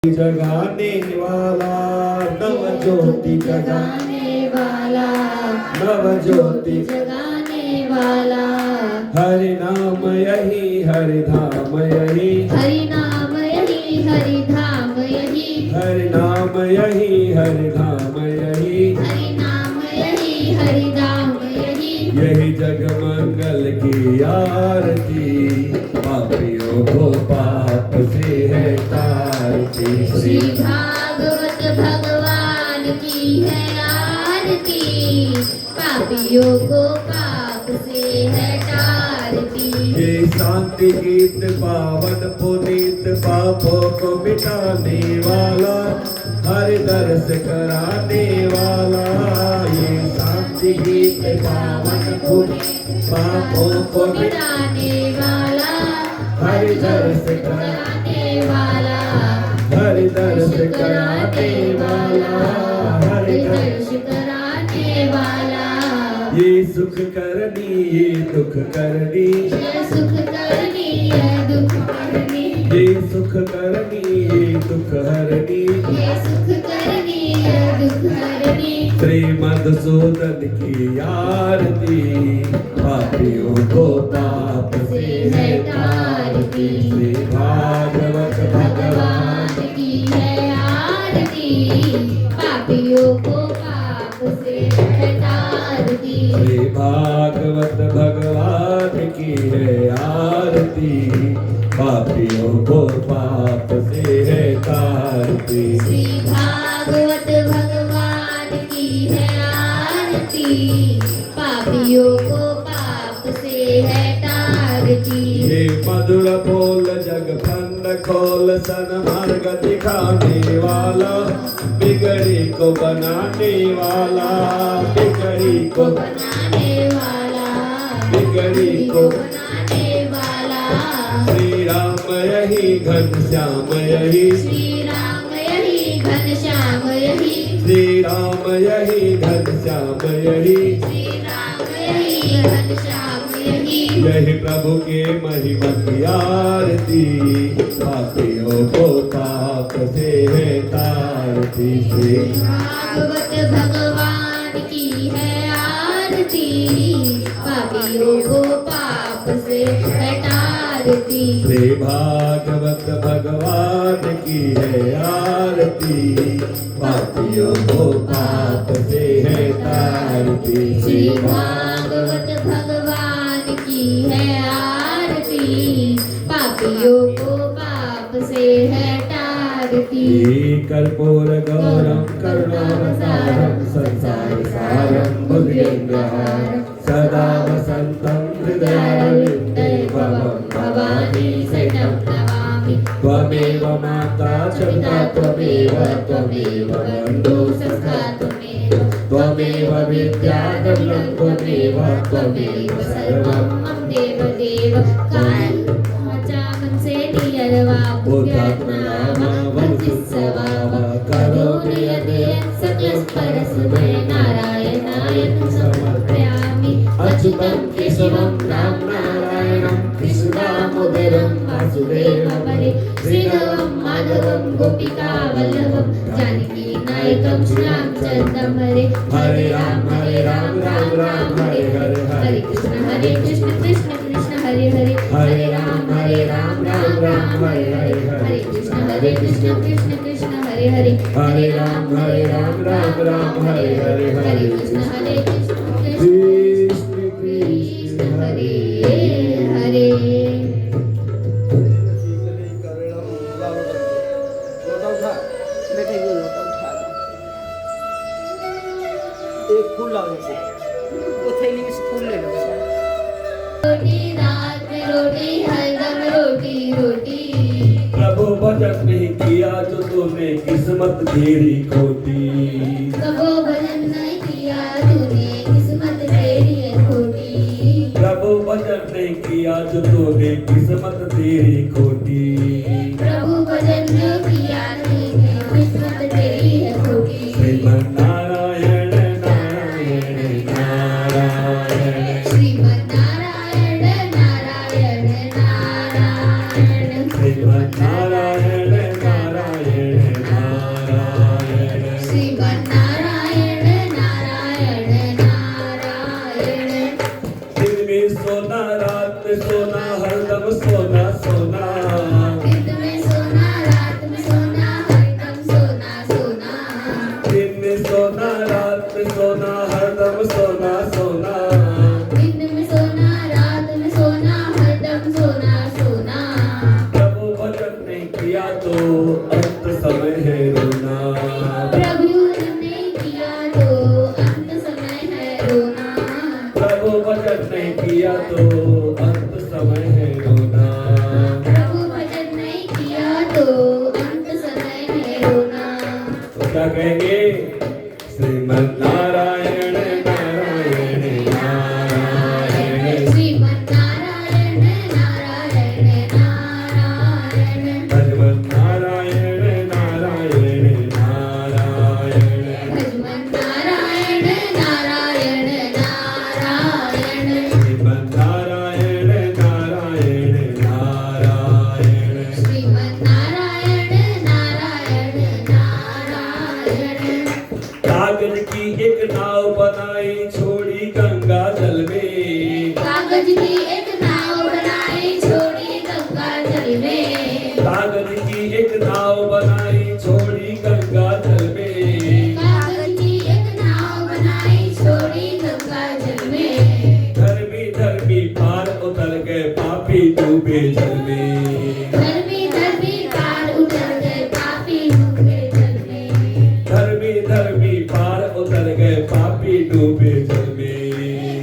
जगाने वाला नव ज्योति जगाने वाला नव ज्योति जगाने वाला हरि नाम यही हरि धाम यही हरि नाम यही हरि धाम यही हरि नाम यही हरि धाम यही हरि नाम यही हरि धाम यही यही जग मंगल की आरती पापियों को पाप से है तारती श्री भागवत भगवान की है आरती पापियों को पाप से है तारती ये शांति गीत पावन पुनीत पापों को मिटाने वाला हरि दर्श कराने वाला ये शांति गीत पावन पुनीत पापों को मिटाने वाला हरि दर्श कराने वाला हरि दर्श कराने वाला हरि दर्श दर्श कराने वाला ये सुख करनी ये दुख करनी ये सुख करनी ये दुख करनी ये सुख करनी ये दुख हरनी ये सुख करनी ये दुख करनी श्री मधुसूदन की आरती पापियों को पाप से है तारती श्री भागवत भगवान की है आरती पापियों को पाप से है तारती श्री भागवत भगवान की है आरती पापियों को पाप से है तारती श्री भागवत भगवान की है आरती पापियों को पाप से है तारती ये मधुर बोल जग फंद खोल सन मार्ग दिखाने वाला बिगड़ी को बनाने वाला बिगड़ी को बनाने वाला बिगड़ी को बनाने वाला श्री राम यही घनश्याम यही श्री राम यही घनश्याम यही श्री राम यही घनश्याम यही श्री राम यही घनश्याम यही यही प्रभु के महिमा की आरती पापियों को पाप से है तारती श्री भागवत भगवान की है आरती पापियों को पाप से है तारती श्री भागवत भगवान की है आरती पापियों को पाप से है तारती श्री भागवत भगवान की है आरती पापियों को पाप से है तारती कर्पूर गौरम करुणावतारम संसार सारम भुजगेन्द्रहारम सदा वसंतं हृदयारविन्दे भवं भवानी शरणं नमामि त्वमेव माता च पिता त्वमेव त्वमेव बन्धु सखा त्वमेव विद्या गम्यं त्वमेव त्वमेव सर्वं मम देव देव काचा मनसे नियरवा बुद्ध्यात्मनामा वंचित्सवावा करोमि यद्यत् सकलस्परस्मै नारायणाय समर्पयामि अच्युतं केशवं राम नारायणं कृष्णदामोदरं वासुदेवं हरे श्रीधरं माधवं गोपिका वल्लभं जानकी नायकं श्रीरामचन्द्रं हरे हरे राम राम राम हरे हरे हरे कृष्ण कृष्ण कृष्ण हरे हरे हरे राम राम राम हरे हरे हरे कृष्ण कृष्ण कृष्ण हरे हरे हरे राम राम हरे हरे हरे कृष्ण कृष्ण कृष्ण कृष्ण हरे हरे एक फूल लाओ जैसे वो थैली में से फूल ले लो रोटी रात में रोटी हरदम रोटी रोटी प्रभु भजन नहीं किया जो तूने किस्मत तेरी खोटी कबो भजन नहीं किया तूने किस्मत तेरी है खोटी प्रभु भजन नहीं किया जो तूने किस्मत तेरी खोटी प्रभु भजन नहीं किया तूने किस्मत तेरी है खोटी श्रीमन नारायण नारायण नारायण श्रीमन नारायण नारायण नारायण श्रीमन नारायण नारायण रोना। तो क्या कहेंगे? श्रीमन नारायण नारायण नारायण, श्रीमन नारायण नारायण नारायण, भजमन नारायण नारायण नारायण, भजमन नारायण नारायण नारायण, श्रीमन नारायण नारायण नारायण, श्रीमन नारायण नारायण नारायण। कागज की एक नाव बनाई छोड़ी गंगा जल में, कागज की एक नाव बनाई छोड़ी गंगा जल में, कागज की एक नाव बनाई छोड़ी गंगा जल में, कागज की एक नाव बनाई छोड़ी गंगा जल में, धर्मी धर्मी पार उतर गए पापी डूबे जल में, धर्मी धर्मी पार उतर गए पापी डूबे जल में, धर्मी धर्मी पार उतर गए पापी डूबे जल में,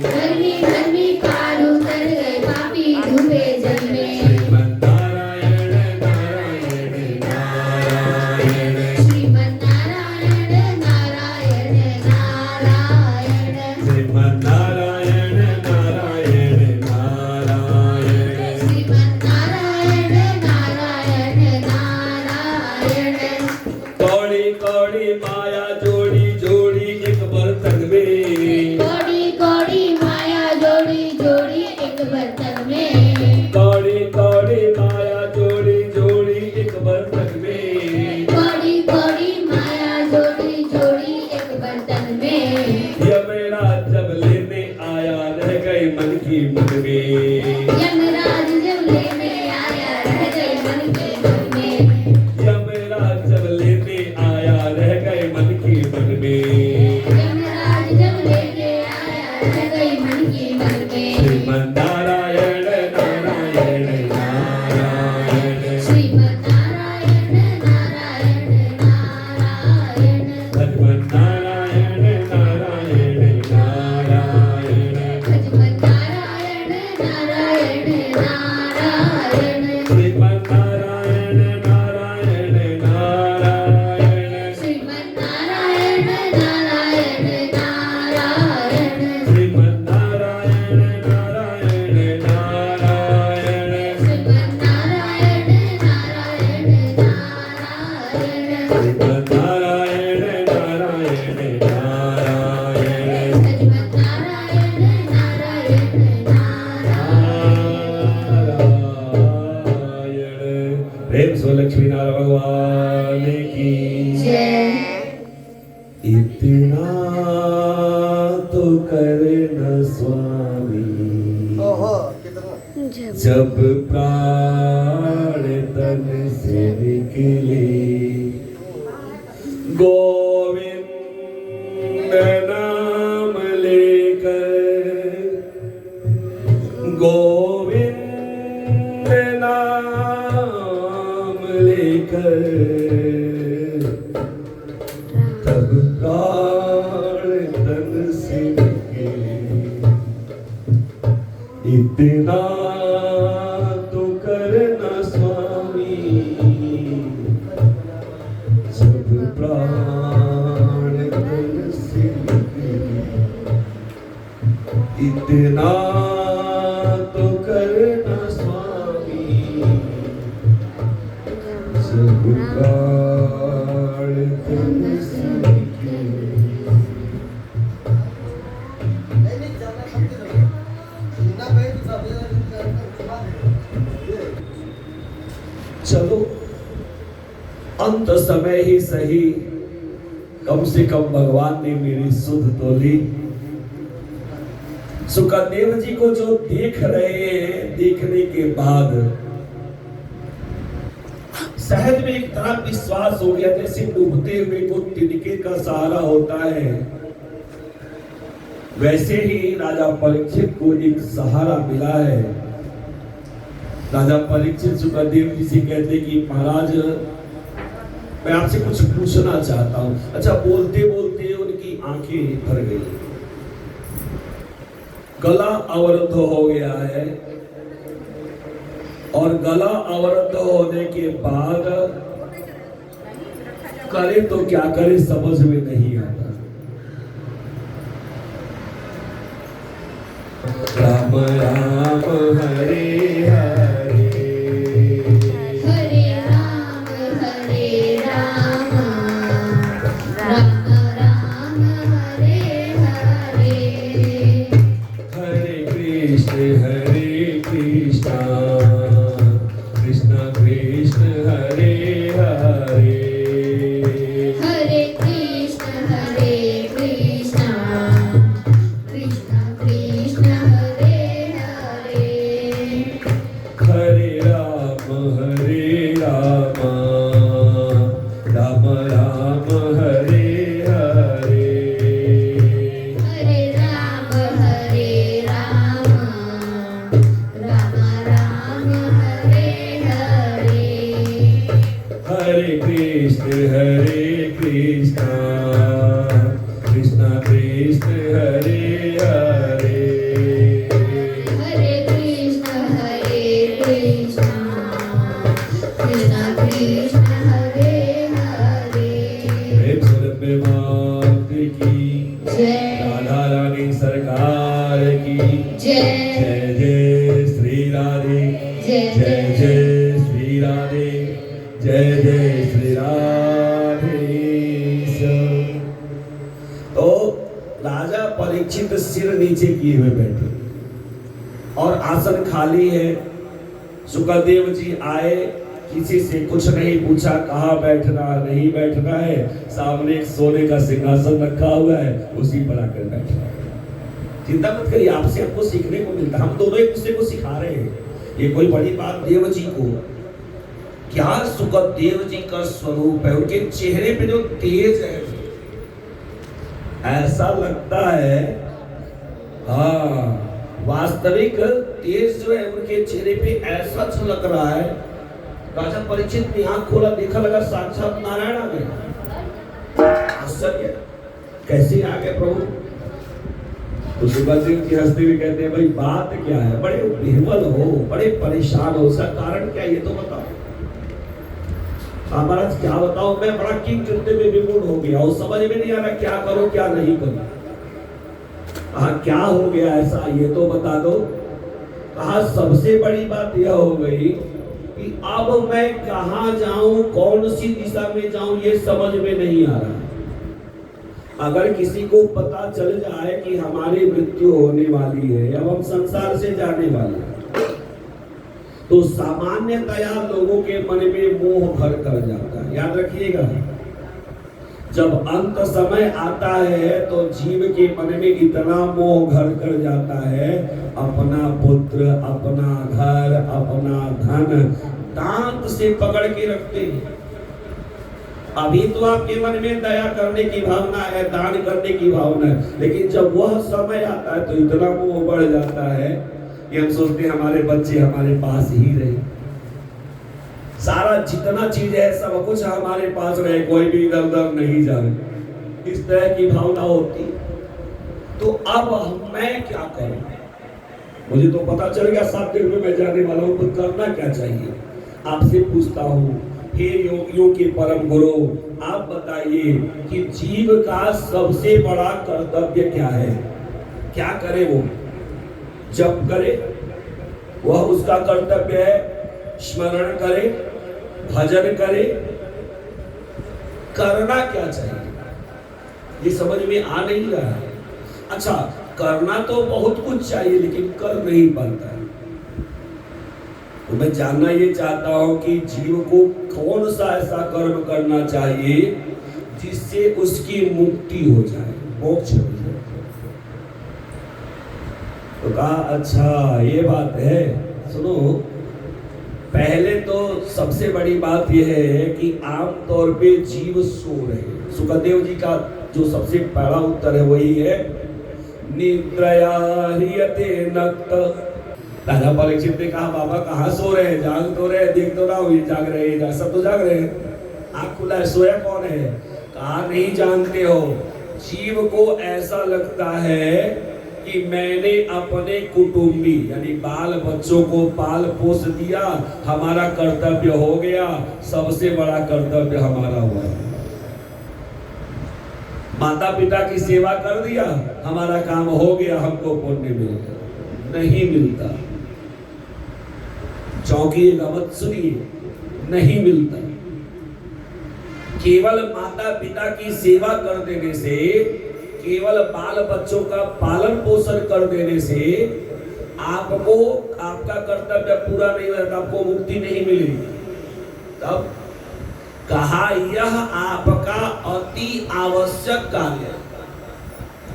धर्मी धर्मी पार उतर गए पापी डूबे जल में। श्रीमन नारायण नारायण नारायण, श्रीमन नारायण नारायण नारायण, श्रीमन नारायण नारायण नारायण, श्रीमन नारायण नारायण नारायण। कौड़ी कौड़ी माया जोड़ी जोड़ी एक बर्तन में, कौड़ी कौड़ी माया जोड़ी जोड़ी एक बर्तन में, कौड़ी कौड़ी माया जोड़ी जोड़ी एक बर्तन में, कौड़ी कौड़ी माया जोड़ी जोड़ी एक बर्तन में, यमराज जब लेने आया रह गई मन की मन में, यमराज जब लेने आया रह गई मन के मन में, यमराज जब लेने आया रह गए मन की मन में, यमराज जब लेने आया रह गई मन के मन में। श्रीमन नारायण नारायण नारायण, श्रीमन नारायण नारायण नारायण, भजमन नारायण नारायण नारायण, भजमन नारायण नारायण नारायण, श्रीमन नारायण नारायण नारायण, श्रीमन नारायण नारायण नारायण, श्रीमन नारायण नारायण नारायण, श्रीमन नारायण नारायण नारायण, श्रीमन नारायण नारायण नारायण, भजमन नारायण नारायण नारायण। प्रेम सो लक्ष्मी नारायण भगवान की जय। इतना तो करना स्वामी ओहो कितना जब प्राण तन से निकले, गोविंद नाम लेकर, गोविंद नाम लेकर, तब प्राण तन से निकले, इतना तो करना स्वामी जब प्राण तन से निकले, इतना तो करना स्वामी जब प्राण तन से निकले। नहीं जाना करते रहो ना भाई सब चलो अंत समय ही सही, कम से कम भगवान ने मेरी सुध तो ली। सुखदेव जी को जो देख रहे हैं, देखने के बाद सहज में एक तरह विश्वास हो गया, जैसे डूबते हुए को तिनके का सहारा होता है, वैसे ही राजा परीक्षित को एक सहारा मिला है। राजा परीक्षित सुखदेव जी से कहते कि महाराज मैं आपसे कुछ पूछना चाहता हूं। अच्छा, बोलते बोलते उनकी आंखें भर गई, गला अवरुद्ध हो गया है, और गला अवरुद्ध होने के बाद करे तो क्या करे समझ में नहीं आता। राम राम हरे हरे, हरे राम राम राम हरे हरे, हरे कृष्ण कृष्ण कृष्ण हरे हरे, हरे कृष्ण कृष्ण कृष्ण हरे हरे, हरे राम राम राम हरे हरे, हरे राम राम हरे हरे, हरे कृष्ण कृष्ण कृष्ण हरे हरे, हरे कृष्ण कृष्ण कृष्ण हरे हरे। प्रेम स्वरूप मात की जय राधा रानी सरकार की जय जय जय श्री राधे, जय जय जय श्री राधे, जय जय श्री राधे। तो राजा परीक्षित सिर नीचे किए हुए बैठे और आसन खाली है। सुखदेव जी आए, किसी से कुछ नहीं पूछा, कहाँ बैठना नहीं बैठना है। सामने एक सोने का सिंहासन रखा हुआ है, उसी पर आकर बैठा। चिंता मत करिए, आपसे हमको सीखने को मिलता, हम दोनों एक दूसरे को सिखा रहे हैं। ये कोई बड़ी बात देव जी को, क्या सुखदेव जी का स्वरूप है, उनके चेहरे पे जो तेज है, ऐसा लगता है हाँ वास्तविक तेज जो है उनके चेहरे पे ऐसा झलक रहा है। राजा परीक्षित ने आंख खोला, देखा, लगा साक्षात नारायण आ गए। आश्चर्य, कैसे आ गए प्रभु? तो सुखदेव जी हंसते हुए कहते हैं, भाई बात क्या है, बड़े विह्वल हो, बड़े परेशान हो, उसका कारण क्या है ये तो बताओ। महाराज क्या बताओ, मैं बड़ा किंग चिंते में विमूढ़ हो गया और समझ में नहीं आ रहा क्या करो क्या नहीं करो। कहा क्या हो गया ऐसा ये तो बता दो। कहा सबसे बड़ी बात यह हो गई कि अब मैं कहाँ जाऊं, कौन सी दिशा में जाऊं ये समझ में नहीं आ रहा। अगर किसी को पता चल जाए कि हमारी मृत्यु होने वाली है, अब हम संसार से जाने वाले हैं, तो सामान्यतया लोगों के मन में मोह भर कर जाता है। याद रखिएगा, जब अंत समय आता है तो जीव के मन में इतना मोह घर कर जाता है, अपना पुत्र, अपना घर, अपना धन दांत से पकड़ के रखते हैं। अभी तो आपके मन में दया करने की भावना है, दान करने की भावना है, लेकिन जब वह समय आता है तो इतना मोह बढ़ जाता है कि हम सोचते हैं हमारे बच्चे हमारे पास ही रहे, सारा जितना चीज है सब कुछ हमारे पास रहे, कोई भी इधर उधर नहीं जाए, इस तरह की भावना होती। तो अब मैं क्या करूं? मुझे तो पता चल गया 7 दिन में मैं जाने वाला हूं, तो करना क्या चाहिए? आपसे पूछता हूं, हे योगियों के परम गुरु, आप बताइए कि जीव का सबसे बड़ा कर्तव्य क्या है? क्या करे वो? जप करे, वह उसका कर्तव्य है। स्मरण करे, भजन करे, करना क्या चाहिए ये समझ में आ नहीं रहा है। अच्छा, करना तो बहुत कुछ चाहिए लेकिन कर नहीं पाता है। तो मैं जानना ये चाहता हूं कि जीव को कौन सा ऐसा कर्म करना चाहिए जिससे उसकी मुक्ति हो जाए, मोक्ष हो जाए। तो कहा अच्छा ये बात है। सुनो, पहले तो सबसे बड़ी बात यह है कि आमतौर पे जीव सो रहे। सुखदेव जी का जो सबसे पहला उत्तर है वही है, निद्रया ह्रियते नक्त। राजा परीक्षित ने कहा बाबा कहाँ सो रहे हैं, जाग तो रहे, देख तो रहा हूँ ये जाग रहे हैं, सब तो जाग रहे हैं, आँख खुला है, सोया कौन है? कहा नहीं जानते हो, जीव को ऐसा लगता है कि मैंने अपने कुटुंबी यानी बाल बच्चों को पाल पोस दिया, हमारा कर्तव्य हो गया, सबसे बड़ा कर्तव्य हमारा हुआ। माता पिता की सेवा कर दिया, हमारा काम हो गया, हमको पुण्य मिल गया। नहीं मिलता। चौंकिएगा मत, सुनिए, नहीं मिलता। केवल माता पिता की सेवा कर देने से, केवल बाल बच्चों का पालन पोषण कर देने से आपको आपका कर्तव्य पूरा नहीं होता, आपको मुक्ति नहीं मिली। तब कहा यह आपका अति आवश्यक कार्य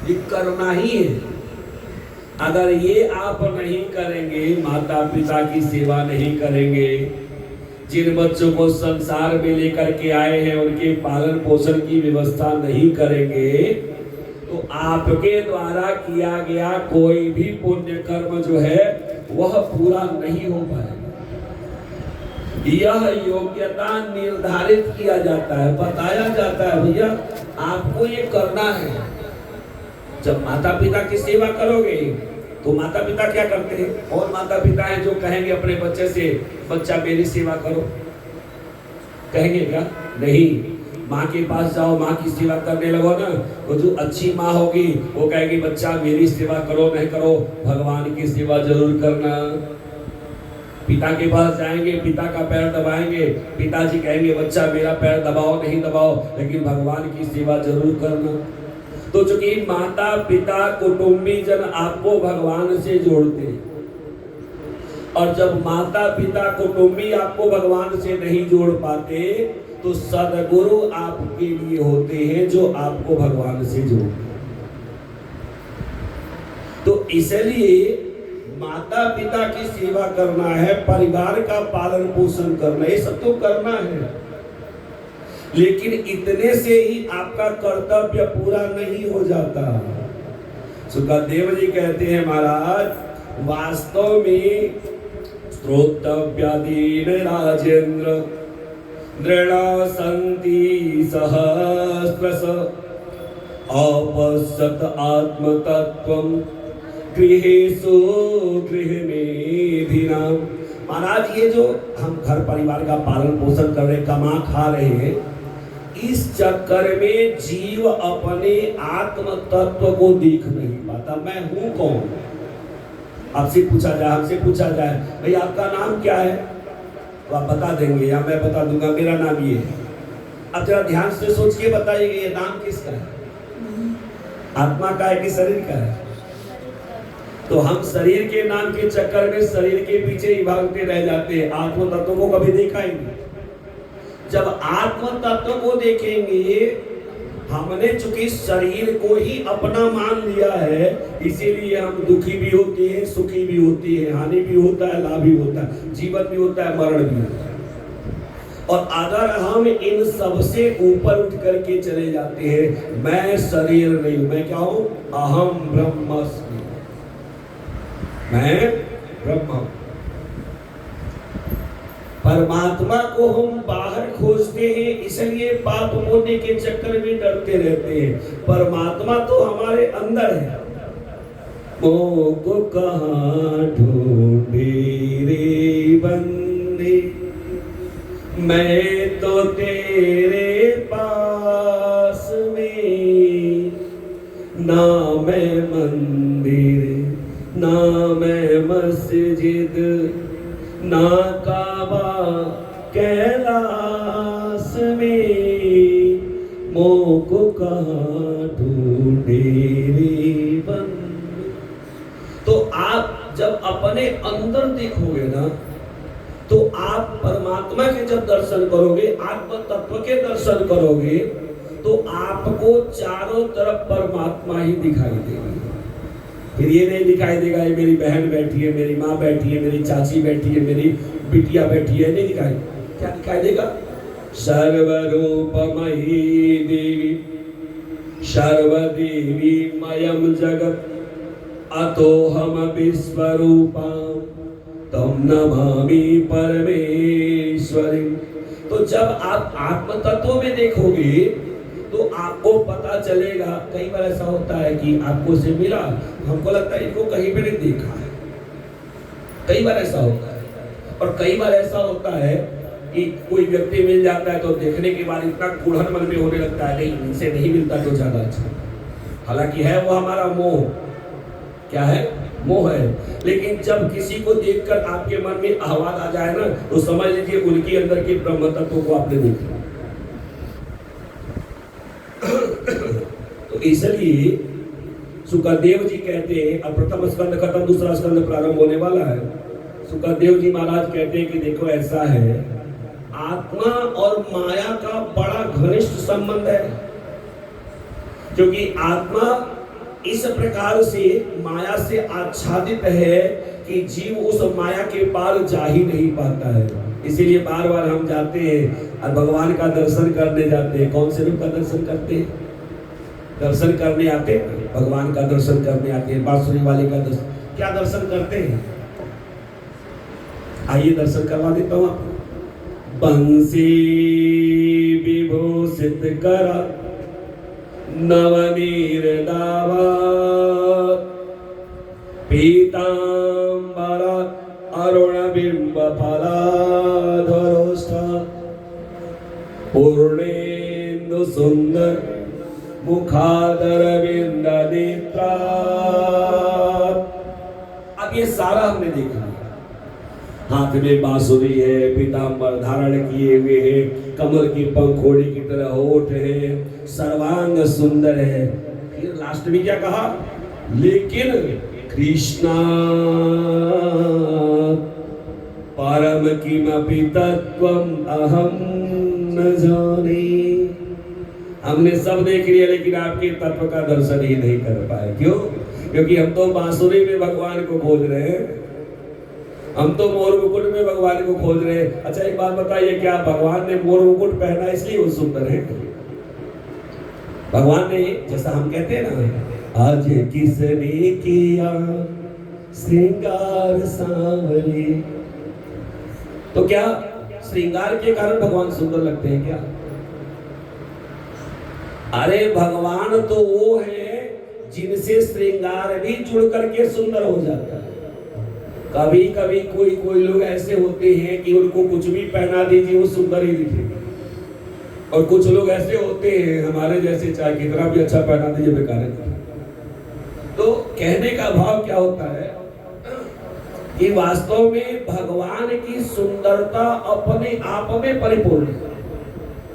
ये करना ही है। अगर ये आप नहीं करेंगे, माता पिता की सेवा नहीं करेंगे, जिन बच्चों को संसार में लेकर के आए हैं उनके पालन पोषण की व्यवस्था नहीं करेंगे, तो आपके द्वारा किया गया कोई भी पुण्य कर्म जो है वह पूरा नहीं हो पाएगा। यह योग्यता निर्धारित किया जाता है, बताया जाता है, भैया आपको ये करना है। जब माता पिता की सेवा करोगे तो माता पिता क्या करते हैं? और माता पिता हैं जो कहेंगे अपने बच्चे से, बच्चा मेरी सेवा करो, कहेंगे क्या? नहीं। माँ के पास जाओ, माँ की सेवा करने लगो ना, वो जो अच्छी माँ होगी वो कहेगी बच्चा मेरी सेवा करो, नहीं करो भगवान की सेवा जरूर करना। पिता के पास जाएंगे, पिता का पैर दबाएंगे, पिताजी कहेंगे बच्चा मेरा पैर दबाओ, नहीं दबाओ लेकिन भगवान की सेवा जरूर करना। तो चूंकि माता पिता कुटुंबी जन आपको भगवान से जोड़ते हैं, और जब माता पिता कुटुंबी आपको भगवान से नहीं जोड़ पाते तो सदगुरु आपके लिए होते हैं जो आपको भगवान से जोड़ते हैं। तो इसलिए माता पिता की सेवा करना है, परिवार का पालन पोषण करना, ये सब तो करना है, लेकिन इतने से ही आपका कर्तव्य पूरा नहीं हो जाता। सुखदेव जी कहते हैं महाराज, वास्तव में श्रोतव्यादीन राजेंद्र दृढ़ संति सहस्रश अपश्यत आत्मतत्वम गृहेषु गृहमेधिनाम। महाराज ये जो हम घर परिवार का पालन पोषण कर रहे, कमा खा रहे हैं, इस चक्कर में जीव अपने आत्म तत्व को देख नहीं पाता। मैं हूं कौन? आपसे पूछा जाए, हमसे पूछा जाए भाई आपका नाम क्या है, तो आप बता देंगे या मैं बता दूंगा मेरा नाम ये है। अब जरा ध्यान से सोच के बताइए ये नाम किसका है? आत्मा का है कि शरीर का है? तो हम शरीर के नाम के चक्कर में शरीर के पीछे ही भागते रह जाते हैं, आत्म तत्व को कभी देखा ही नहीं। जब आत्म तत्व को देखेंगे, हमने चूंकि शरीर को ही अपना मान लिया है, इसीलिए हम दुखी भी होते हैं, सुखी भी होती है, हानि भी होता है, लाभ भी होता है, जीवन भी होता है, मरण भी होता है। और अगर हम इन सबसे ऊपर उठ करके चले जाते हैं, मैं शरीर नहीं, मैं क्या हूं? अहम ब्रह्मास्मि, मैं ब्रह्म। परमात्मा को हम बाहर खोजते हैं, इसलिए पाप पुण्य के चक्कर में डरते रहते हैं। परमात्मा तो हमारे अंदर है। को कहाँ ढूंढे रे बंदे, मैं तो तेरे पास में, ना मैं मंदिर ना मैं मस्जिद ना काबा कैलाश में, मोको कहाँ ढूंढे रे बंदे। तो आप जब अपने अंदर देखोगे ना, तो आप परमात्मा के जब दर्शन करोगे, आत्म तत्व के दर्शन करोगे, तो आपको चारों तरफ परमात्मा ही दिखाई देगी। फिर ये नहीं दिखाई देगा ये मेरी बहन बैठी है, मेरी माँ बैठी है, मेरी चाची बैठी है, मेरी बिटिया बैठी है, नहीं दिखाई। क्या दिखाई देगा? सर्वरूपमयी देवी सर्वदेवी मयम जगत अतोहम विश्वरूपाम तम नमामि परमेश्वरी। तो जब आप आत्म तत्व में देखोगे तो आपको पता चलेगा। कई बार ऐसा होता है कि आपको से मिला, हमको लगता है इनको कहीं पे नहीं देखा है, कई बार ऐसा होता है। और कई बार ऐसा होता है कि कोई व्यक्ति मिल जाता है तो देखने के बाद इतना कुढ़न मन में होने लगता है, नहीं इनसे नहीं मिलता तो ज्यादा अच्छा। हालांकि है वो हमारा मोह, क्या है, मोह है। लेकिन जब किसी को देखकर आपके मन में आवाज आ जाए ना, तो समझ लीजिए उनके अंदर के ब्रह्म तत्व को आपने देखा। तो इसलिए सुखदेव जी कहते हैं, अब प्रथम स्कंद खत्म, दूसरा स्कंद प्रारंभ होने वाला है। सुखदेव जी महाराज कहते हैं कि देखो ऐसा है, आत्मा और माया का बड़ा घनिष्ठ संबंध है, क्योंकि आत्मा इस प्रकार से माया से आच्छादित है कि जीव उस माया के पार जा ही नहीं पाता है। इसीलिए बार बार हम जाते हैं और भगवान का दर्शन करने जाते हैं। कौन से रूप का दर्शन करते हैं? दर्शन करने आते हैं, भगवान का दर्शन करने आते हैं, बांसुरी वाले का दर्शन, क्या दर्शन करते हैं? आइए दर्शन करवा देता हूं आपको। बंसी विभूषित कर नवनीर दावा पीतांबर अरुण बिंब फलाधरोष्ठ पूर्णेन्दु सुंदर मुखादर बिंद नेत्रा। अब ये सारा हमने देखा, हाथ में बांसुरी है, पीतांबर धारण किए हुए है, कमल की पंखोड़ी की तरह होठ है, सर्वांग सुंदर है। फिर लास्ट में क्या कहा? लेकिन कृष्णा परम किमपि तत्वम अहम न जाने। हमने सब देख लिया लेकिन आपके तत्व का दर्शन ही नहीं कर पाए। क्यों? क्योंकि हम तो बांसुरी में भगवान को खोज रहे हैं, हम तो मोर मुकुट में भगवान को खोज रहे हैं। अच्छा एक बात बताइए, क्या भगवान ने मोर मुकुट पहना इसलिए वो सुंदर है? भगवान ने, जैसा हम कहते हैं ना, आज किसने किया श्रृंगार सांवरे, तो क्या श्रृंगार के कारण भगवान सुंदर लगते हैं क्या? अरे भगवान तो वो है जिनसे श्रृंगार भी जुड़ करके सुंदर हो जाता है। कभी कभी कोई लोग ऐसे होते हैं कि उनको कुछ भी पहना दीजिए वो सुंदर ही दिखेगा, और कुछ लोग ऐसे होते हैं हमारे जैसे, चाहे कितना भी अच्छा पहना दीजिए बेकार है। तो कहने का भाव क्या होता है कि वास्तव में भगवान की सुंदरता अपने आप में परिपूर्ण है,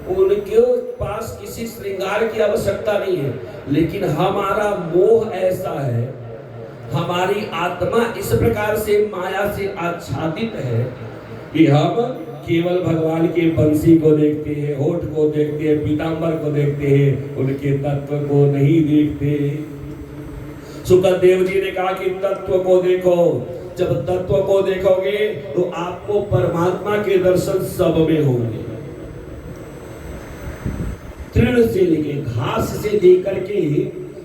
उनके पास किसी श्रृंगार की आवश्यकता नहीं है। लेकिन हमारा मोह ऐसा है, हमारी आत्मा इस प्रकार से माया से आच्छादित है कि हम केवल भगवान के बंसी को देखते हैं, होठ को देखते हैं, पीतांबर को देखते हैं, उनके तत्व को नहीं देखते। सुखदेव जी ने कहा कि तत्व को देखो। जब तत्व को देखोगे तो आपको परमात्मा के दर्शन सब में होंगे। तृण से लेके, घास से लेकर के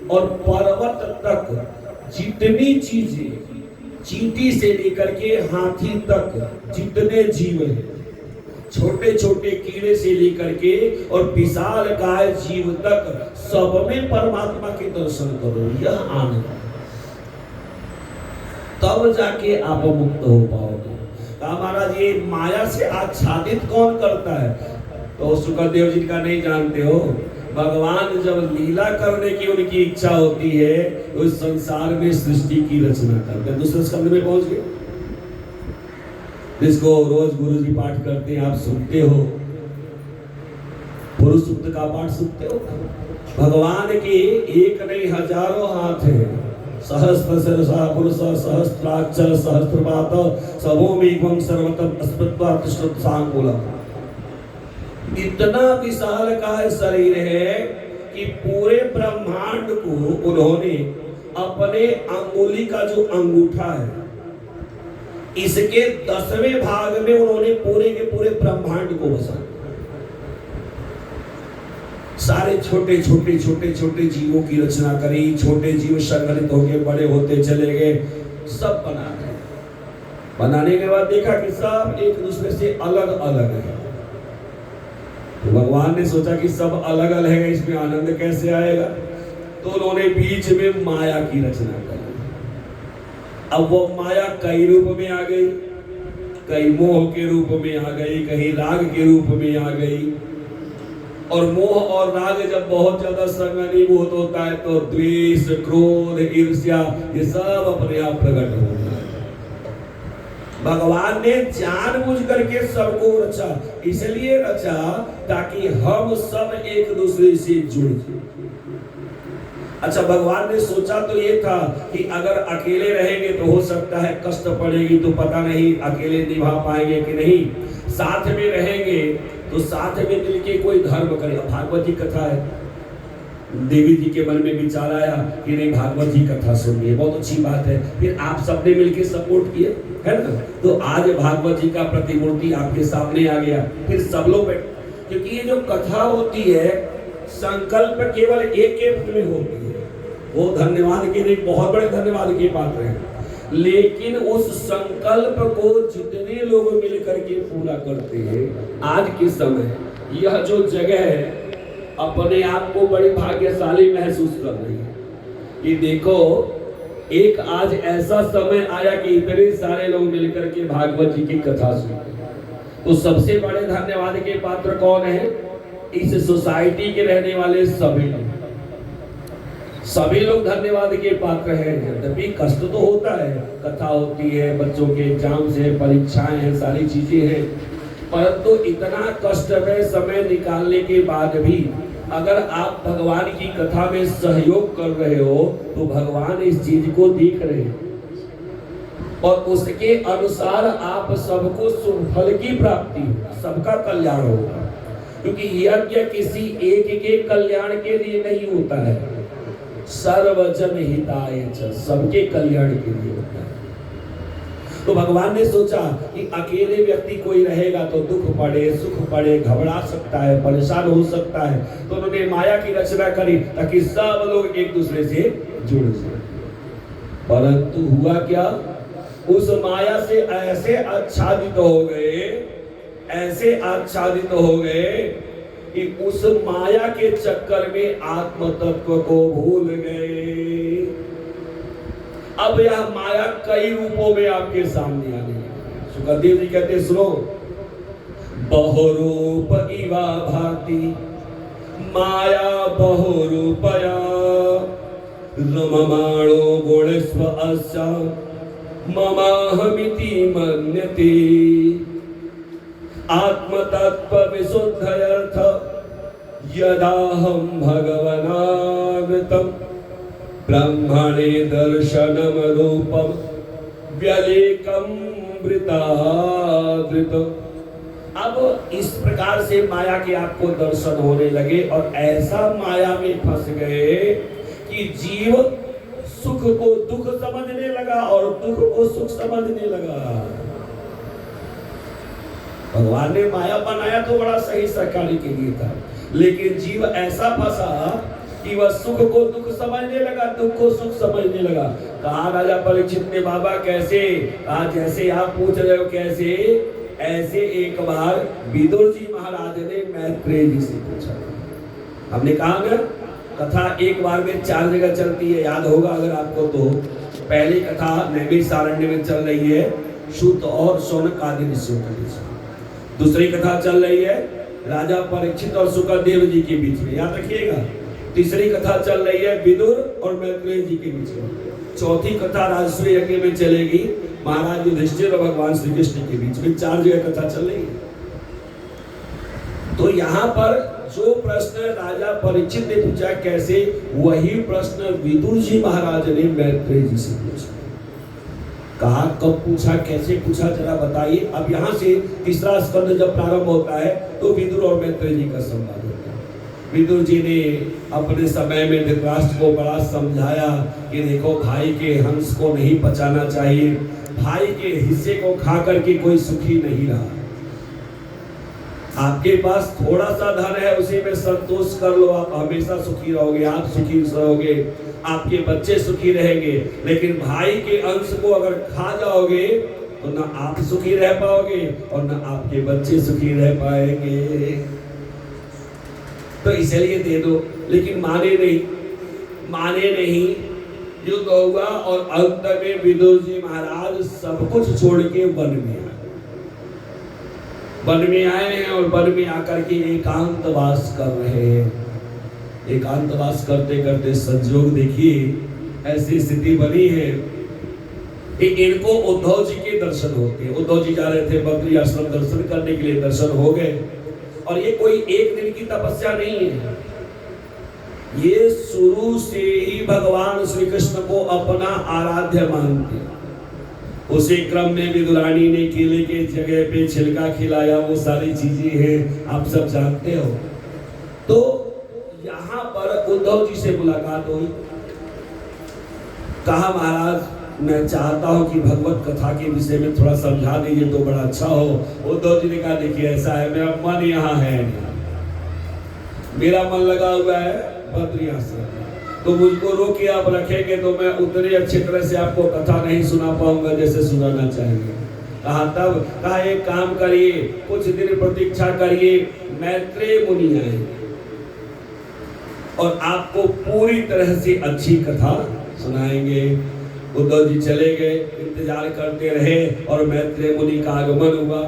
और पर्वत तक जितनी चीजें, चींटी से लेकर के हाथी तक जितने जीव हैं, छोटे छोटे कीड़े से लेकर के और विशाल काय जीव तक, सब में परमात्मा के दर्शन करो। यह आनंद, तब जाके आप मुक्त हो पाओगे। महाराज ये माया से आच्छादित कौन करता है? तो सुखदेव जी का नहीं जानते हो? भगवान जब लीला करने की उनकी इच्छा होती है तो इस संसार में सृष्टि की रचना करते हैं। दूसरे स्कंद में पहुंच गए, जिसको रोज गुरु जी पाठ करते हैं, आप सुनते हो, पुरुष सूक्त का पाठ सुनते हो। भगवान के एक नहीं हजारों हाथ हैं। सहस्त्र शिरसा पुरुष सहस्त्राक्ष सहस्त्रपाद सबोमेकं सर्वतः अस्मत्वा तिष्ठत् सांगूलम्। इतना विशाल का शरीर है कि पूरे ब्रह्मांड को उन्होंने अपने अंगुली का जो अंगूठा है, इसके 10वें भाग में उन्होंने पूरे के पूरे ब्रह्मांड को बसा। सारे छोटे छोटे छोटे छोटे जीवों की रचना करी। छोटे जीव संगठित होकर बड़े होते चले गए, सब बना गए। बनाने के बाद देखा कि सब एक दूसरे से अलग अलग है। तो भगवान ने सोचा कि सब अलग अलग है, इसमें आनंद कैसे आएगा? तो उन्होंने बीच में माया की रचना करी। अब वो माया कई रूप में आ गई। कहीं मोह के रूप में आ गई, कहीं राग के रूप में आ गई। और मोह और राग जब बहुत ज्यादा संघनीभूत होता है तो द्वेष, क्रोध, ईर्ष्या ये सब अपने आप प्रकट होता है। भगवान ने जानबूझ करके सबको रचा, इसलिए रचा ताकि हम सब एक दूसरे से जुड़ जाए। अच्छा, भगवान ने सोचा तो ये था कि अगर अकेले रहेंगे तो हो सकता है कष्ट पड़ेगी, तो पता नहीं अकेले निभा पाएंगे कि नहीं। साथ में रहेंगे तो साथ में मिलके कोई धर्म करे। भागवत की कथा है, देवी जी के मन में विचार आया कि नहीं भागवत जी कथा सुनिए, बहुत अच्छी बात है। फिर आप सबने मिलके सपोर्ट किए, है ना। तो आज भागवत जी का प्रतिमूर्ति आपके सामने आ गया। फिर सब लोग, क्योंकि ये जो कथा होती है संकल्प केवल एक के रूप में होती है, वो धन्यवाद के लिए बहुत बड़े धन्यवाद के पात्र हैं। लेकिन उस संकल्प को जितने लोग मिलकर के पूरा करते हैं, आज के समय यह जो जगह है अपने आप को बड़ी भाग्यशाली महसूस कर रही है कि देखो एक आज ऐसा समय आया कि इतने सारे लोग मिलकर के भागवत जी की कथा सुनते। तो सबसे बड़े धन्यवाद के पात्र कौन है? इस सोसाइटी के रहने वाले सभी लोग धन्यवाद के पात्र हैं। यद्यपि कष्ट तो होता है, कथा होती है, बच्चों के एग्जाम्स हैं, परीक्षाएं हैं, सारी चीजें हैं, परंतु इतना कष्टमय समय निकालने के बाद भी अगर आप भगवान की कथा में सहयोग कर रहे हो तो भगवान इस चीज को देख रहे हैं और उसके अनुसार आप सबको शुभ फल की प्राप्ति, सबका कल्याण होगा। क्योंकि यज्ञ किसी एक के कल्याण के लिए नहीं होता है, सर्वजन हिताय च, सबके कल्याण के लिए होता है। तो भगवान ने सोचा कि अकेले व्यक्ति कोई रहेगा तो दुख पड़े, सुख पड़े, घबरा सकता है, परेशान हो सकता है। तो उन्होंने माया की रचना करी ताकि सब लोग एक दूसरे से जुड़ जाए। परंतु हुआ क्या? उस माया से ऐसे आच्छादित हो गए कि उस माया के चक्कर में आत्म तत्व को भूल गए। अब यह माया कई रूपों में आपके सामने आने लगी। सुखदेव जी कहते सुनो, बहुरूप इवा भाति माया बहुरूपया रममाणो गुणस्व अस्या ममाहमिति मन्यते आत्मतत्व विशुद्धयर्थ यदाहं भगवनागतम् ब्रह्मणे दर्शनम रूपम व्यलेकम वृतादृतम्। अब इस प्रकार से माया के आपको दर्शन होने लगे और ऐसा माया में फंस गए कि जीव सुख को दुख समझने लगा और दुख को सुख समझने लगा। भगवान ने माया बनाया तो बड़ा सही सरकारी के लिए था, लेकिन जीव ऐसा फंसा कि वह सुख को दुख समझने लगा, दुख को सुख समझने लगा। कहा राजा परीक्षित ने, बाबा कैसे? आज जैसे आप पूछ रहे हो कैसे, ऐसे एक बार विदुर जी महाराज ने मैत्रेय जी से पूछा। हमने कहा ना कथा एक बार में 4 जगह चलती है, याद होगा अगर आपको तो। पहली कथा नैमिषारण्य में चल रही है, सूत और शौनक आदि ऋषियों के बीच। दूसरी कथा चल रही है राजा परीक्षित और सुखदेव जी के बीच में, याद रखिएगा। तीसरी कथा चल रही है विदुर और मैत्रेय जी के बीच में। चौथी कथा राजसूय यज्ञ में चलेगी महाराज युधिष्ठिर और भगवान श्री कृष्ण के बीच में। 4 जगह कथा चल रही है। तो यहाँ पर जो प्रश्न राजा परीक्षित ने पूछा कैसे, वही प्रश्न विदुर जी महाराज ने मैत्रेय जी से पूछा। कहा कब पूछा, कैसे पूछा, जरा बताइए। अब यहाँ से तीसरा स्कंद जब प्रारंभ होता है तो विदुर और मैत्रेय जी का संवाद होता है। विदुर जी ने अपने समय में धृतराष्ट्र को बड़ा समझाया कि देखो भाई के हंस को नहीं पचाना चाहिए, भाई के हिस्से को खा करके कोई सुखी नहीं रहा। आपके पास थोड़ा सा धन है, उसी में संतोष कर लो, आप हमेशा सुखी रहोगे, आप सुखी रहोगे, आपके बच्चे सुखी रहेंगे। लेकिन भाई के अंश को अगर खा जाओगे तो ना आप सुखी रह पाओगे और ना आपके बच्चे सुखी रह पाएंगे। तो इसलिए दे दो, लेकिन माने नहीं। युद्ध हुआ और अंत में विदुर जी महाराज सब कुछ छोड़ के वन में आए। वन में आए हैं और वन में आकर के एकांतवास कर रहे हैं। एकांतवास करते करते संजोग देखिए ऐसी स्थिति बनी है कि इनको उद्धव जी के दर्शन होते हैं। उद्धव जी जा रहे थे बद्री आश्रम दर्शन करने के लिए, दर्शन हो गए। और ये कोई एक दिन की तपस्या नहीं है, ये शुरू से ही भगवान श्री कृष्ण को अपना आराध्य मानते हैं। उसी क्रम में विदुरानी ने केले के जगह पे छिलका खिलाया, वो सारी चीजें हैं आप सब जानते हो। तो यहाँ पर उद्धव जी से मुलाकात हुई। कहा महाराज मैं चाहता हूँ कि भगवत कथा के विषय में थोड़ा समझा दीजिए तो बड़ा अच्छा हो। उद्धव जी ने कहा देखिए ऐसा है, मेरा मन यहाँ है, मेरा मन लगा हुआ है बद्री आश्रम, तो मुझको रोके आप रखेंगे तो मैं उतने अच्छी तरह से आपको कथा नहीं सुना पाऊंगा जैसे सुनाना चाहिए। कहा तब कहा एक काम करिए, कुछ दिन प्रतीक्षा करिए, मैत्रेय मुनि आएंगे और आपको पूरी तरह से अच्छी कथा सुनाएंगे। उद्धव जी चले गए, इंतजार करते रहे और मैत्रेय मुनि का आगमन हुआ।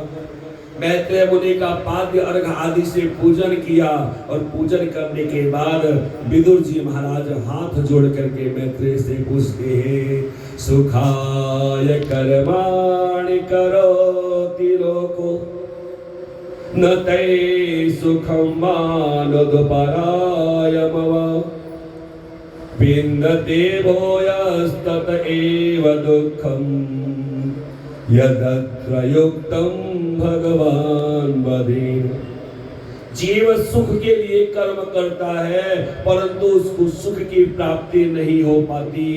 मैत्रेय मुनि का पाद्य अर्घ आदि से पूजन किया और पूजन करने के बाद विदुर जी महाराज हाथ जोड़ करके मैत्रेय से पूछते हैं सुखाय कर्माणि करोति लोको न ते सुखम मानुदपरायमव विन्दते भूयस्तत एव दुःखम् यदत्र युक्तं भगवान वदे। जीव सुख के लिए कर्म करता है परंतु उसको सुख की प्राप्ति नहीं हो पाती,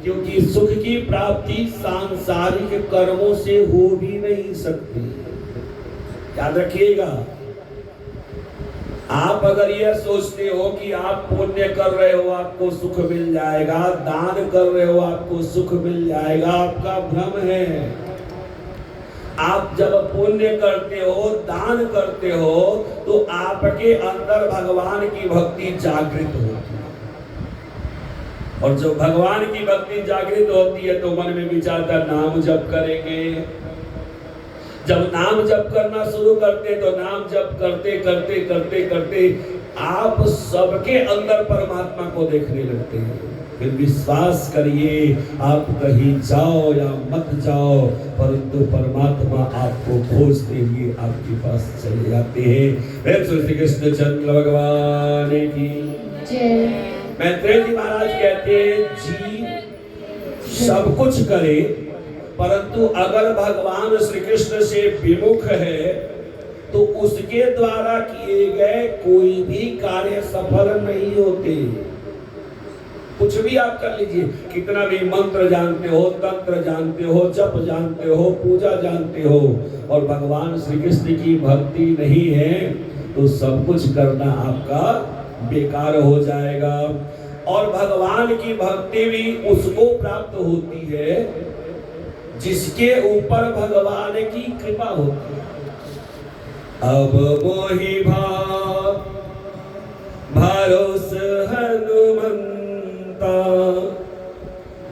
क्योंकि सुख की प्राप्ति सांसारिक कर्मों से हो भी नहीं सकती। याद रखिएगा, आप अगर यह सोचते हो कि आप पुण्य कर रहे हो आपको सुख मिल जाएगा, दान कर रहे हो आपको सुख मिल जाएगा, आपका भ्रम है। आप जब पुण्य करते हो, दान करते हो, तो आपके अंदर भगवान की भक्ति जागृत होती है। और जब भगवान की भक्ति जागृत होती है तो मन में विचारता नाम जप करेंगे। जब नाम जप करना शुरू करते तो नाम जप करते करते करते करते आप सबके अंदर परमात्मा को देखने लगते हैं। फिर विश्वास करिए, आप कहीं जाओ या मत जाओ परंतु परमात्मा आपको खोजते हुए आपके पास चले जाते हैं। फिर श्री कृष्ण चंद्र भगवान की जय। मैत्रेय जी महाराज कहते हैं जी सब कुछ करे परंतु अगर भगवान श्री कृष्ण से विमुख है तो उसके द्वारा किए गए कोई भी कार्य सफल नहीं होते। कुछ भी आप कर लीजिए, कितना भी मंत्र जानते हो, तंत्र जानते हो, जप जानते हो, पूजा जानते हो, और भगवान श्री कृष्ण की भक्ति नहीं है तो सब कुछ करना आपका बेकार हो जाएगा। और भगवान की भक्ति भी उसको प्राप्त होती है जिसके ऊपर भगवान की कृपा होती है। अब मोहि भरोस हनुमंता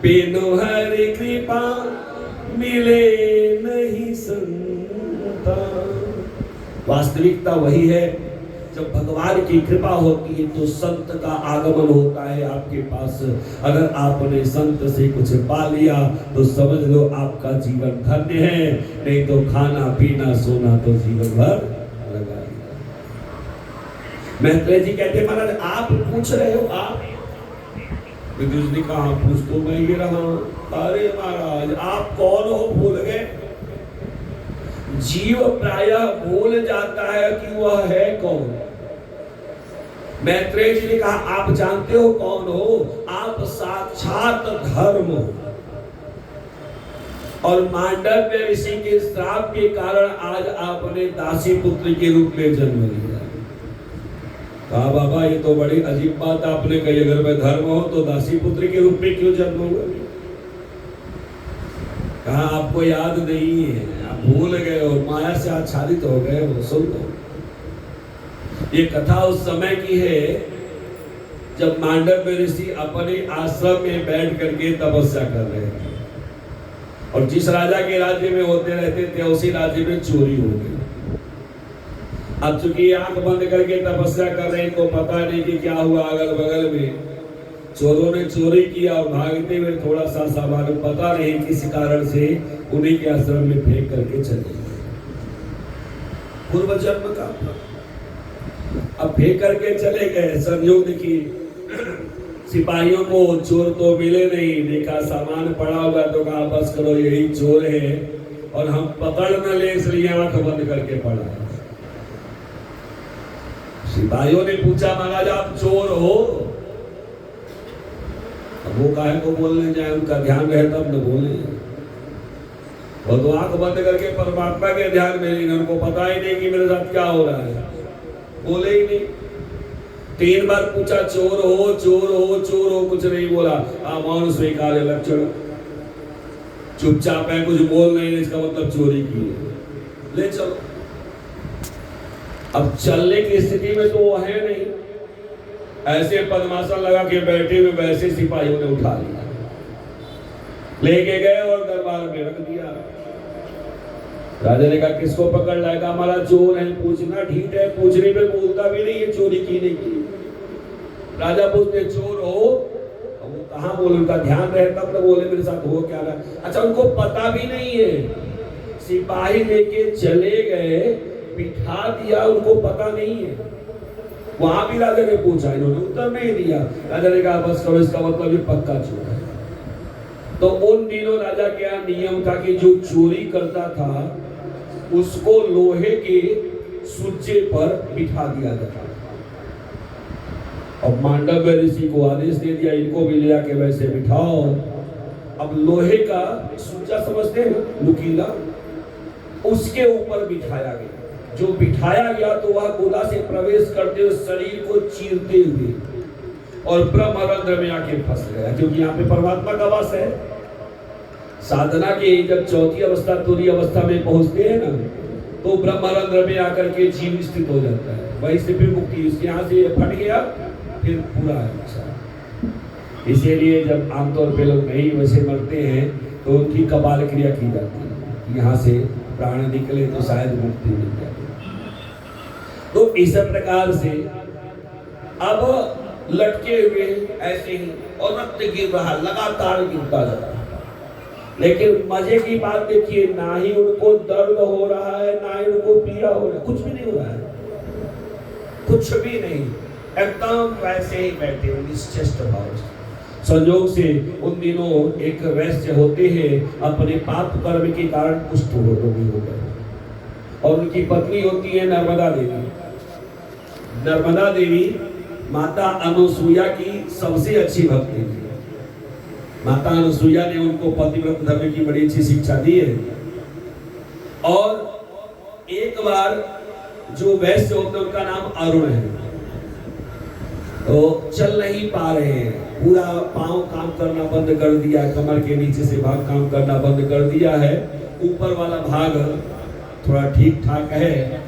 बिनु हरि कृपा मिले नहीं संता। वास्तविकता वही है, जब भगवान की कृपा होती है तो संत का आगमन होता है आपके पास। अगर आपने संत से कुछ पा लिया तो समझ लो आपका जीवन धन्य है, नहीं तो खाना पीना सोना तो जीवन भर लगा। मैत्रेय जी कहते महाराज आप पूछ रहे हो, आप विदुर ने कहा पूछ तो मैं ही रहा हूं। अरे महाराज आप कौन हो भूल गए? जीव प्रायः भूल जाता है कि वह है कौन। मैत्रेय जी ने कहा आप जानते हो कौन हो? आप साक्षात धर्म हो। और मांडव्य ऋषि के श्राप के कारण आज आपने दासी पुत्र के रूप में जन्म लिया। कहा बाबा ये तो बड़ी अजीब बात आपने कही, अगर मैं धर्म हो तो दासी पुत्र के रूप में क्यों जन्म हुआ? कहा आपको याद नहीं है, आप भूल गए हो, माया से आच्छादित हो गए हो। सुन लो, ये कथा उस समय की है जब मांडव्य ऋषि अपने आश्रम में बैठ करके तपस्या कर रहे थे और जिस राजा के राज्य में होते रहते थे उसी राज्य में चोरी हो गई। अब चूंकि आंख बंद करके तपस्या कर रहे हैं, इनको पता नहीं कि क्या हुआ अगल बगल में। चोरों ने चोरी किया और भागते हुए थोड़ा सा सामान पता नहीं किस कारण से उन्हीं के आश्रम में फेंक करके चले गए। पूर्व जन्म का अब फेंक करके चले गए। संयोग देखिए, सिपाहियों को चोर तो मिले नहीं, देखा सामान पड़ा हुआ तो कहा बस करो यही चोर है और हम पकड़ न ले, इसलिए आंख बंद करके पड़ा। सिपाहियों ने पूछा महाराज आप चोर हो? अब वो काहे को बोलने जाए, उनका ध्यान रहे तब न बोले। वो तो आंख बंद करके परमात्मा के ध्यान में, इनको पता ही नहीं कि मेरे साथ क्या हो रहा है, बोले ही नहीं। 3 बार पूछा चोर हो चोर हो चोर हो, कुछ नहीं बोला। मौन स्वीकार लक्षण, चुपचाप है, कुछ बोल नहीं, इसका मतलब चोरी की है, ले चलो। अब चलने की स्थिति में तो वो है नहीं, ऐसे पद्मासन लगा के बैठे हुए वैसे सिपाहियों ने उठा लिया, लेके गए और दरबार में रख दिया। राजा ने कहा किसको पकड़ लाएगा? हमारा चोर है। पूछना ठीक है, पूछने पे बोलता भी नहीं है चोरी की नहीं की। राजा पूछते चोर हो? वो कहाँ बोले, उनका ध्यान रहे तब न बोले मेरे साथ हो क्या रहा। अच्छा उनको पता भी नहीं है, सिपाही लेके चले गए, बिठा दिया, उनको पता नहीं है। वहां भी राजा ने पूछा, इन्होंने उत्तर नहीं दिया। राजा ने कहा बस करो, इसका मतलब ये पक्का चोर है। तो उन दिनों राजा के यहाँ नियम था कि जो चोरी करता था उसको लोहे के सुच्चे पर बिठा दिया जाता। अब मांडव्य ऋषि को आदेश दे दिया इनको भी ले आके वैसे बिठाओ। अब लोहे का सुच्चा समझते हैं, नुकीला, उसके ऊपर बिठाया गया। जो बिठाया गया तो वह गोदा से प्रवेश करते हुए शरीर को चीरते हुए और ब्रह्मरंध्र में आके फंस गया, क्योंकि यहाँ पे परमात्मा का वास है। साधना के जब चौथी अवस्था तुरीय अवस्था में पहुंचते हैं ना, तो ब्रह्मरंध्र में आकर के जीव स्थित हो जाता है, वहीं से फिर मुक्ति। इसके यहाँ से फट गया फिर पूरा है। इसीलिए जब आमतौर पे लोग नहीं वैसे मरते हैं तो उनकी कपाल क्रिया की जाती है, यहाँ से प्राण निकले तो शायद मुक्ति मिल जाए। तो इस प्रकार से अब लटके हुए ऐसे ही और रक्त गिर रहा, लगातार गिरता जा रहा। लेकिन मजे की बात देखिए, ना ही उनको दर्द हो रहा है ना ही उनको पीड़ा हो रहा है, कुछ भी नहीं हो रहा है, कुछ भी नहीं, एकदम वैसे ही बैठे हैं निश्चेष्ट भाव से। संयोग से उन दिनों एक वैश्य होते हैं, अपने पाप कर्म के कारण कुष्ठ रोगी हो गए और उनकी पत्नी होती है नर्मदा देवी। नर्मदा देवी माता अनुसुईया की सबसे अच्छी भक्ति थी। माता अनुसुईया ने उनको पतिव्रत धर्म की बड़ी अच्छी शिक्षा दी है। और एक बार जो वैश्य होते हैं उनका नाम अरुण है, तो चल नहीं पा रहे हैं, पूरा पांव काम करना बंद कर दिया, कमर के नीचे से भाग काम करना बंद कर दिया है, ऊपर वाला भाग थोड़ा ठीक ठाक है।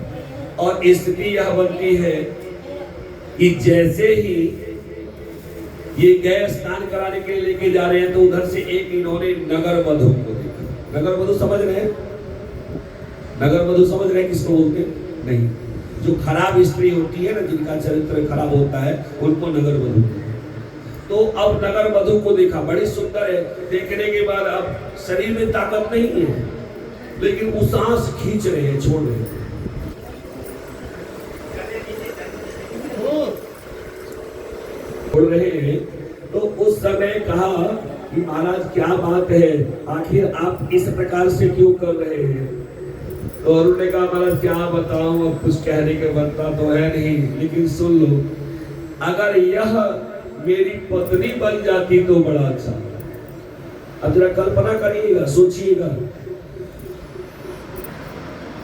और स्थिति यह बनती है कि जैसे ही ये गए स्नान कराने के लिए लेके जा रहे हैं तो उधर से एक इन्होंने नगर वधु को देखा। नगर वधु समझ रहे हैं? नगर वधु समझ रहे हैं किसको बोलते? नहीं, जो खराब स्त्री होती है ना, जिनका चरित्र खराब होता है, उनको नगर वधु। तो अब नगर वधु को देखा, बड़ी सुंदर है। देखने के बाद अब शरीर में ताकत नहीं है, लेकिन वो सांस खींच रहे हैं, छोड़ रहे हैं, छोड़ रहे हैं। तो उस समय कहा कि महाराज क्या बात है, आखिर आप इस प्रकार से क्यों कर रहे हैं? तो अरुण ने कहा महाराज क्या बताऊं, अब कुछ कहने के बनता तो है नहीं, लेकिन सुन लो, अगर यह मेरी पत्नी बन जाती तो बड़ा अच्छा। अब जरा कल्पना करिएगा, सोचिएगा,